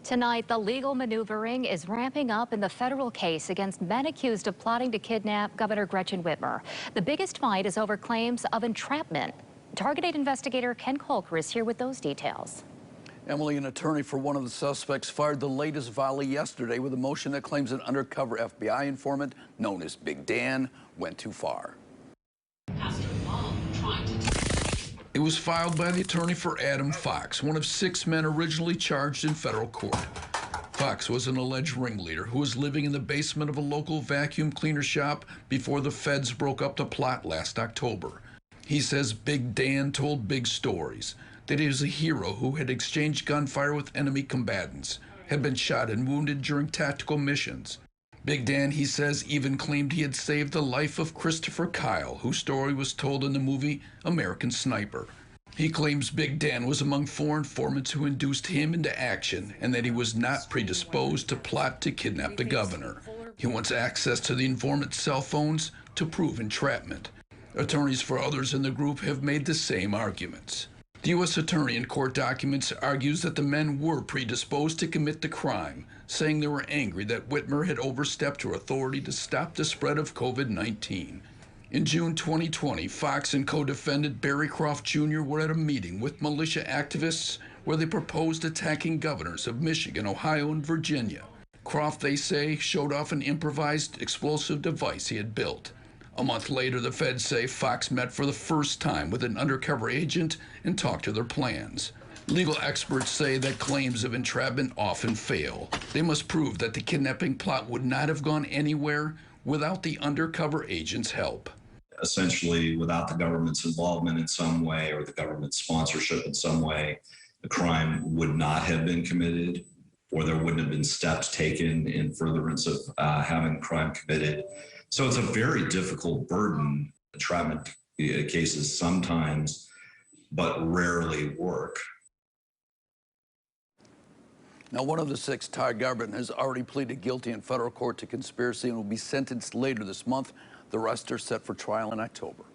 Tonight, the legal maneuvering is ramping up in the federal case against men accused of plotting to kidnap Governor Gretchen Whitmer. The biggest fight is over claims of entrapment. Target investigator Ken Colker is here with those details. Emily, an attorney for one of the suspects, fired the latest volley yesterday with a motion that claims an undercover FBI informant known as Big Dan went too far. It was filed by the attorney for Adam Fox, one of 6 men originally charged in federal court. Fox was an alleged ringleader who was living in the basement of a local vacuum cleaner shop before the feds broke up the plot last October. He says Big Dan told big stories, that he was a hero who had exchanged gunfire with enemy combatants, had been shot and wounded during tactical missions. Big Dan, he says, even claimed he had saved the life of Christopher Kyle, whose story was told in the movie American Sniper. He claims Big Dan was among 4 informants who induced him into action and that he was not predisposed to plot to kidnap the governor. He wants access to the informant's cell phones to prove entrapment. Attorneys for others in the group have made the same arguments. The U.S. attorney in court documents argues that the men were predisposed to commit the crime, saying they were angry that Whitmer had overstepped her authority to stop the spread of COVID-19. In June 2020, Fox and co-defendant Barry Croft Jr. were at a meeting with militia activists where they proposed attacking governors of Michigan, Ohio, and Virginia. Croft, they say, showed off an improvised explosive device he had built. A month later, the feds say Fox met for the first time with an undercover agent and talked to their plans. Legal experts say that claims of entrapment often fail. They must prove that the kidnapping plot would not have gone anywhere without the undercover agent's help. Essentially, without the government's involvement in some way or the government's sponsorship in some way, the crime would not have been committed, or there wouldn't have been steps taken in furtherance of having the crime committed. So it's a very difficult burden. Entrapment cases sometimes, but rarely work. Now, one of the 6 targeted government has already pleaded guilty in federal court to conspiracy and will be sentenced later this month. The rest are set for trial in October.